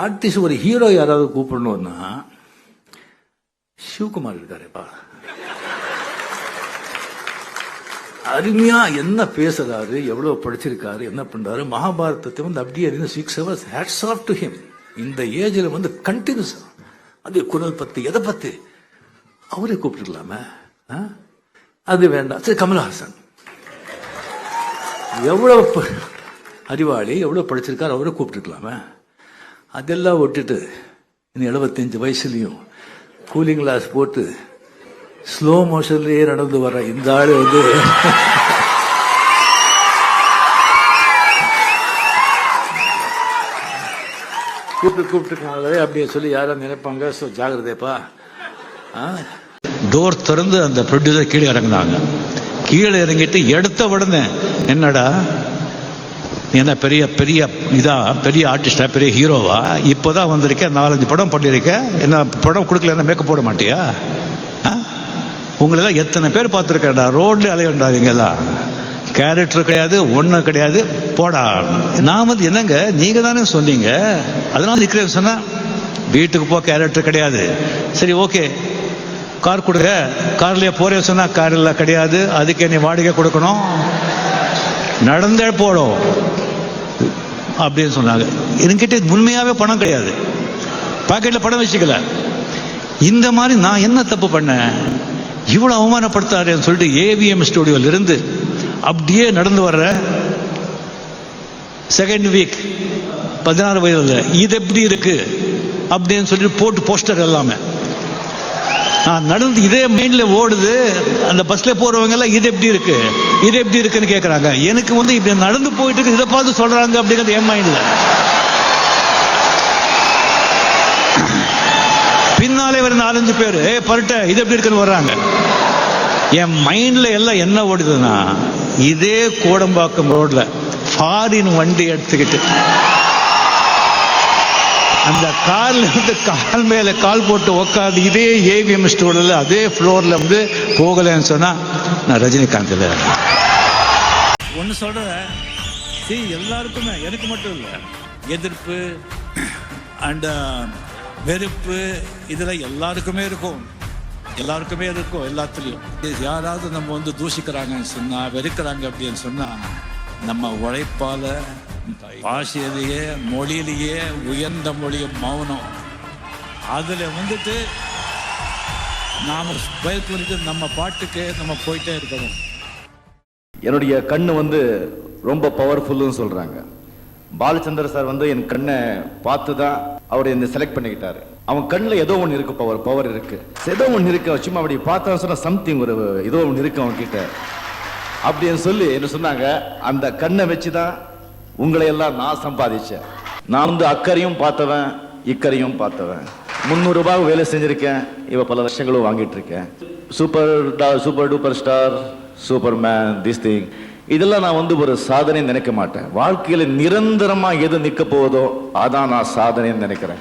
Artist ஒரு hero யாராவது கூப்பிடணும்னா சிவகுமார் இருக்காருப்பா. அருமையா என்ன பேசுறாரு, எவ்வளவு படிச்சிருக்காரு, என்ன பண்றாரு, மகாபாரதத்தை வந்து அப்படியே 6 hours hats off to him. இந்த ஏஜ்ல வந்து கண்டினியூஸ் அது குரல் பத்தி எதை பத்தி அவரே கூப்பிட்டுக்கலாமே. அது வேண்டாம். சரி, கமலஹாசன் எவ்வளவு அறிவாளி, எவ்வளவு படிச்சிருக்காரு, அவரே கூப்பிட்டுருக்கலாமே. அதெல்லாம் விட்டுட்டு இன்னும் 75 வயசுலயும் கூலிங் கிளாஸ் போட்டு ஸ்லோ மோஷன்லயே நடந்து வர இந்த ஆளு வந்து கூப்பிட்டுருக்காங்களே அப்படியே சொல்லி யாரும் நினைப்பாங்க. ஸோ ஜாகிரதைப்பா. டோர் திறந்து அந்த ப்ரொடியூசர் கீழே இறங்கினாங்க. கீழே இறங்கிட்டு எடுத்த உடனே, என்னடா என்ன பெரிய பெரிய இதா, பெரிய ஆர்டிஸ்டா, பெரிய ஹீரோவா, இப்போதான் வந்திருக்க, 4-5 படம் பண்ணிருக்க, என்ன படம் கொடுக்கல, என்ன மேக்கப் போட மாட்டியா? உங்களெல்லாம் எத்தனை பேர் பார்த்துருக்கா, ரோட்ல அலையண்டாதீங்கலாம், கேரக்டர் கிடையாது, ஒன்றும் கிடையாது, போடா. நான் வந்து என்னங்க, நீங்க தானே சொன்னீங்க, அதனால நிற்கிறேன்னு சொன்னா, வீட்டுக்கு போ, கேரக்டர் கிடையாது. சரி, ஓகே, கார் கொடுங்க, கார்லயே போறே சொன்னா, கார் எல்லாம் கிடையாது, அதுக்கு நீ வாடகை கொடுக்கணும், நடந்தே போடும் அப்படின்னு சொன்னாங்க. என்கிட்ட உண்மையாவே பணம் கிடையாது, பாக்கெட்ல பணம் வச்சுக்கல. இந்த மாதிரி நான் என்ன தப்பு பண்ணேன், இவ்வளவு அவமானப்படுத்தாருன்னு சொல்லிட்டு ஏவிஎம் ஸ்டுடியோல இருந்து அப்படியே நடந்து வர்ற செகண்ட் வீக் 16 வயதுல இது எப்படி இருக்கு அப்படின்னு சொல்லிட்டு போட்டு போஸ்டர் எல்லாமே நடந்து இதே மைண்ட்ல ஓடுது. அந்த பஸ்ல போறவங்க எல்லாம் இது எப்படி இருக்கு, இது எப்படி இருக்குன்னு கேக்குறாங்க. எனக்கு வந்து இப்படி நடந்து போயிட்டு இருக்கு, இதை பார்த்து சொல்றாங்க அப்படிங்கிறது என் மைண்ட்ல. பின்னாலே ஒரு 4-5 பேர் பரட்ட இது எப்படி இருக்குன்னு வர்றாங்க. என் மைண்ட்ல எல்லாம் என்ன ஓடுதுன்னா, இதே கோடம்பாக்கம் ரோட்ல ஃபாரின் வண்டி எடுத்துக்கிட்டு அந்த கார்ல இருந்து கால் மேல கால் போட்டு உட்காந்து இதே ஏவிஎம் ஸ்டோர்ல அதே ஃப்ளோர்ல வந்து போகலன்னு சொன்னா, நான் ரஜினிகாந்த் இல்ல. ஒன்னு சொல்ற, எல்லாருக்குமே, எனக்கு மட்டும் இல்ல, எதிர்ப்பு அண்ட் வெறுப்பு இதெல்லாம் எல்லாருக்குமே இருக்கும், எல்லாருக்குமே இருக்கும். எல்லாத்துலயும் யாராவது நம்ம வந்து தூஷிக்கிறாங்கன்னு சொன்னா, வெறுக்கிறாங்க அப்படின்னு சொன்னா, நம்ம உழைப்பால பாஷையிலேயே மொழியிலேயே உயர்ந்த மொழியும் மௌனம், அதுல வந்துட்டு நாம பயிர் பண்ணிட்டு நம்ம பாட்டுக்கு நம்ம போயிட்டே இருக்கணும். என்னுடைய கண்ணு வந்து ரொம்ப பவர்ஃபுல்லுன்னு சொல்றாங்க. பாலச்சந்தர் சார் வந்து என் கண்ணை பார்த்து தான் அவர் என்ன செலக்ட் பண்ணிக்கிட்டாரு. அவன் கண்ணில் ஏதோ ஒன்று இருக்கு, பவர் இருக்கு, ஏதோ ஒன்று இருக்கு. சும்மா அப்படி பார்த்தா சொன்னா சம்திங் ஒரு ஏதோ ஒன்று இருக்கு அவன் கிட்ட அப்படின்னு சொல்லி என்ன சொன்னாங்க. அந்த கண்ணை வச்சுதான் உங்களை எல்லாம் நான் சம்பாதிச்சேன். நான் வந்து அக்கறையும் பார்த்தவன், இக்கரையும் பார்த்தவன். 300 ரூபாய் வேலை செஞ்சிருக்கேன், இவ பல லட்சங்களும் வாங்கிட்டு இருக்கேன். Super duper star, super man, this thing, இதெல்லாம் நான் வந்து ஒரு சாதனை நினைக்க மாட்டேன். வாழ்க்கையில நிரந்தரமா எது நிக்க போவதோ அதான் நான் சாதனைன்னு நினைக்கிறேன்.